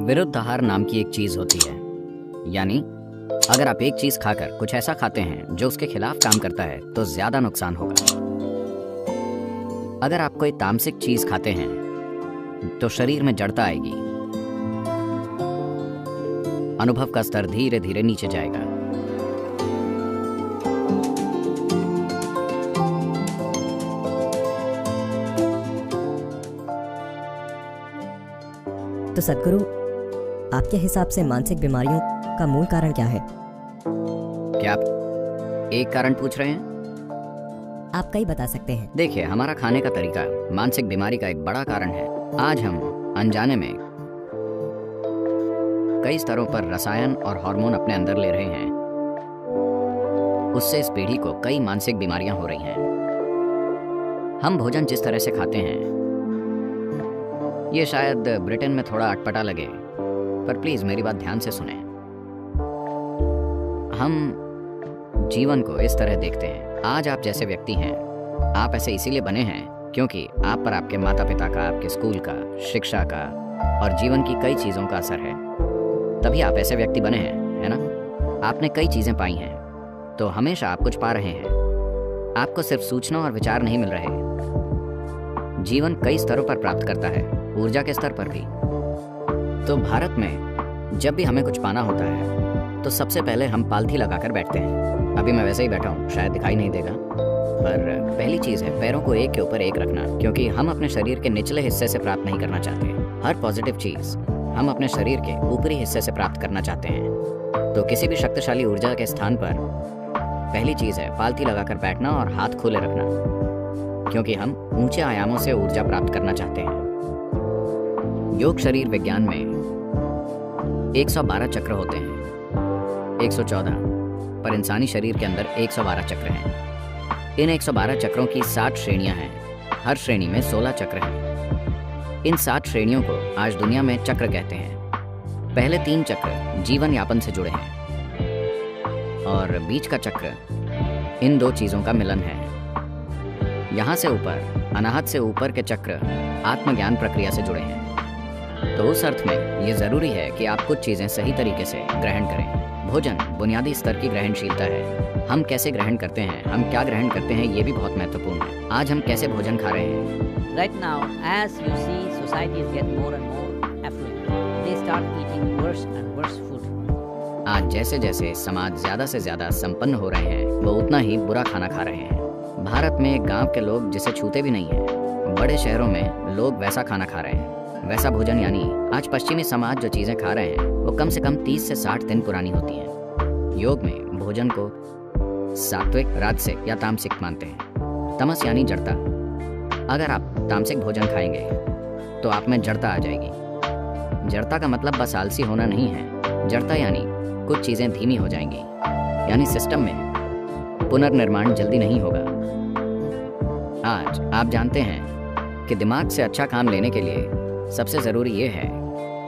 विरुद्ध आहार नाम की एक चीज होती है। यानी अगर आप एक चीज खाकर कुछ ऐसा खाते हैं जो उसके खिलाफ काम करता है तो ज्यादा नुकसान होगा। अगर आप कोई तामसिक चीज खाते हैं तो शरीर में जड़ता आएगी, अनुभव का स्तर धीरे धीरे नीचे जाएगा। तो सद्गुरु, आपके हिसाब से मानसिक बीमारियों का मूल कारण क्या है? क्या आप एक कारण पूछ रहे हैं? आप कई बता सकते हैं। देखिए, हमारा खाने का तरीका मानसिक बीमारी का एक बड़ा कारण है। आज हम अनजाने में कई स्तरों पर रसायन और हार्मोन अपने अंदर ले रहे हैं। उससे इस पीढ़ी को कई मानसिक बीमारियां हो रही हैं। हम भोजन जिस तरह से खाते हैं, ये शायद ब्रिटेन में थोड़ा अटपटा लगे, पर प्लीज मेरी बात ध्यान से सुनें। हम जीवन को इस तरह देखते हैं। आज आप जैसे व्यक्ति हैं, आप ऐसे इसीलिए बने हैं क्योंकि आप पर आपके माता पिता का, आपके स्कूल का, शिक्षा का और जीवन की कई चीज़ों का असर है। तभी आप ऐसे व्यक्ति बने हैं, है ना? आपने कई चीज़ें पाई हैं, तो हमेशा आप कुछ पा रहे हैं। आपको सिर्फ सूचना और विचार नहीं मिल रहे। जीवन कई स्तरों पर प्राप्त करता है, ऊर्जा के स्तर पर भी। तो भारत में जब भी हमें कुछ पाना होता है तो सबसे पहले हम पालथी लगाकर बैठते हैं। अभी मैं वैसे ही बैठा हूँ, शायद दिखाई नहीं देगा, पर पहली चीज़ है पैरों को एक के ऊपर एक रखना, क्योंकि हम अपने शरीर के निचले हिस्से से प्राप्त नहीं करना चाहते। हर पॉजिटिव चीज़ हम अपने शरीर के ऊपरी हिस्से से प्राप्त करना चाहते हैं। तो किसी भी शक्तिशाली ऊर्जा के स्थान पर पहली चीज़ है पालथी लगाकर बैठना और हाथ खुले रखना, क्योंकि हम ऊंचे आयामों से ऊर्जा प्राप्त करना चाहते हैं। योग शरीर विज्ञान में 112 चक्र होते हैं, 114, पर इंसानी शरीर के अंदर 112 चक्र हैं। इन 112 चक्रों की 60 श्रेणियां हैं। हर श्रेणी में 16 चक्र हैं। इन 60 श्रेणियों को आज दुनिया में चक्र कहते हैं। पहले 3 चक्र जीवन यापन से जुड़े हैं और बीच का चक्र इन 2 चीज़ों का मिलन है। यहाँ से ऊपर, अनाहत से ऊपर के चक्र आत्मज्ञान प्रक्रिया से जुड़े हैं। तो उस अर्थ में ये ज़रूरी है कि आप कुछ चीज़ें सही तरीके से ग्रहण करें। भोजन बुनियादी स्तर की ग्रहणशीलता है। हम कैसे ग्रहण करते हैं, हम क्या ग्रहण करते हैं, ये भी बहुत महत्वपूर्ण है। आज हम कैसे भोजन खा रहे हैं? Right now, as you see, societies get more and more affluent. They start eating worse and worse food. आज जैसे जैसे समाज ज़्यादा से ज़्यादा संपन्न हो रहे हैं, वो उतना ही बुरा खाना खा रहे हैं। भारत में गांव के लोग जिसे छूते भी नहीं हैं, बड़े शहरों में लोग वैसा खाना खा रहे हैं। वैसा भोजन यानी आज पश्चिमी समाज जो चीज़ें खा रहे हैं वो कम से कम 30 से 60 दिन पुरानी होती हैं। योग में भोजन को सात्विक, राजसिक या तामसिक मानते हैं। तमस यानी जड़ता। अगर आप तामसिक भोजन खाएंगे तो आप में जड़ता आ जाएगी। जड़ता का मतलब बस आलसी होना नहीं है। जड़ता यानी कुछ चीज़ें धीमी हो जाएंगी, यानी सिस्टम में पुनर्निर्माण जल्दी नहीं होगा। आज आप जानते हैं कि दिमाग से अच्छा काम लेने के लिए सबसे ज़रूरी ये है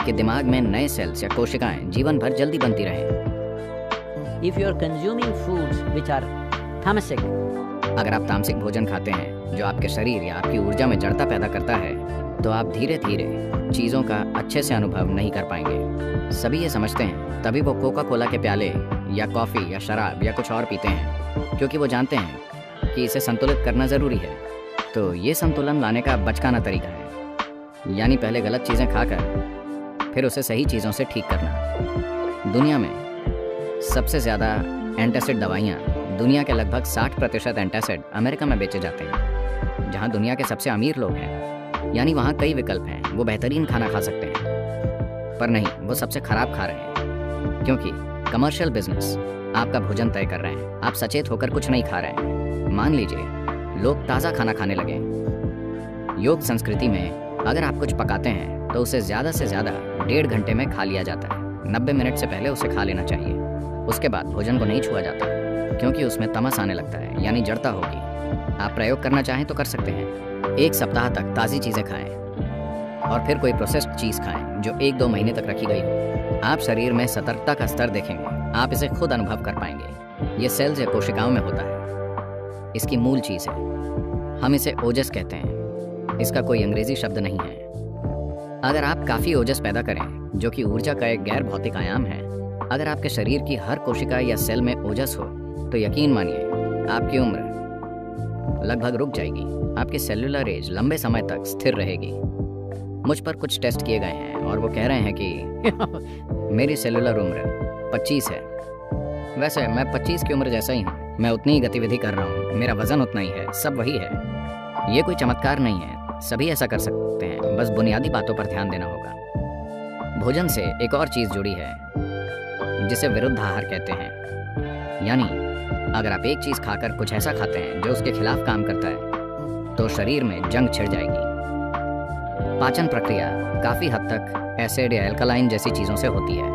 कि दिमाग में नए सेल्स या कोशिकाएं जीवन भर जल्दी बनती रहें। If you are consuming foods which are tamasic, अगर आप तामसिक भोजन खाते हैं जो आपके शरीर या आपकी ऊर्जा में जड़ता पैदा करता है, तो आप धीरे धीरे चीज़ों का अच्छे से अनुभव नहीं कर पाएंगे। सभी ये समझते हैं, तभी वो कोका कोला के प्याले या कॉफ़ी या शराब या कुछ और पीते हैं, क्योंकि वो जानते हैं कि इसे संतुलित करना ज़रूरी है। तो ये संतुलन लाने का बचकाना तरीका है, यानी पहले गलत चीज़ें खाकर फिर उसे सही चीज़ों से ठीक करना। दुनिया में सबसे ज़्यादा एंटासिड दवाइयाँ, दुनिया के लगभग 60% एंटासिड अमेरिका में बेचे जाते हैं, जहाँ दुनिया के सबसे अमीर लोग हैं। यानी वहाँ कई विकल्प हैं, वो बेहतरीन खाना खा सकते हैं, पर नहीं, वो सबसे खराब खा रहे हैं, क्योंकि कमर्शियल बिजनेस आपका भोजन तय कर रहे हैं। आप सचेत होकर कुछ नहीं खा रहे हैं। मान लीजिए लोग ताज़ा खाना खाने लगे। योग संस्कृति में अगर आप कुछ पकाते हैं तो उसे ज़्यादा से ज़्यादा 1.5 घंटे में खा लिया जाता है। 90 मिनट से पहले उसे खा लेना चाहिए। उसके बाद भोजन को नहीं छुआ जाता, क्योंकि उसमें तमस आने लगता है, यानी जड़ता होगी। आप प्रयोग करना चाहें तो कर सकते हैं। 1 सप्ताह तक ताज़ी चीज़ें खाएं और फिर कोई प्रोसेस्ड चीज़ खाएं जो 1-2 महीने तक रखी गई हो। आप शरीर में सतर्कता का स्तर देखेंगे, आप इसे खुद अनुभव कर पाएंगे। ये सेल्स या कोशिकाओं में होता है। इसकी मूल चीज़ है, हम इसे ओजस कहते हैं। इसका कोई अंग्रेजी शब्द नहीं है। अगर आप काफ़ी ओजस पैदा करें, जो कि ऊर्जा का एक गैर भौतिक आयाम है, अगर आपके शरीर की हर कोशिका या सेल में ओजस हो, तो यकीन मानिए आपकी उम्र लगभग रुक जाएगी। आपकी सेलुलर एज लंबे समय तक स्थिर रहेगी। मुझ पर कुछ टेस्ट किए गए हैं और वो कह रहे हैं कि मेरी सेलुलर उम्र 25 है। वैसे मैं 25 की उम्र जैसा ही हूँ, मैं उतनी ही गतिविधि कर रहा हूँ, मेरा वजन उतना ही है, सब वही है। ये कोई चमत्कार नहीं है, सभी ऐसा कर सकते हैं, बस बुनियादी बातों पर ध्यान देना होगा। भोजन से एक और चीज़ जुड़ी है जिसे विरुद्ध आहार कहते हैं। यानी अगर आप एक चीज़ खाकर कुछ ऐसा खाते हैं जो उसके खिलाफ काम करता है, तो शरीर में जंग छिड़ जाएगी। पाचन प्रक्रिया काफ़ी हद तक एसिड या एल्कलाइन जैसी चीज़ों से होती है।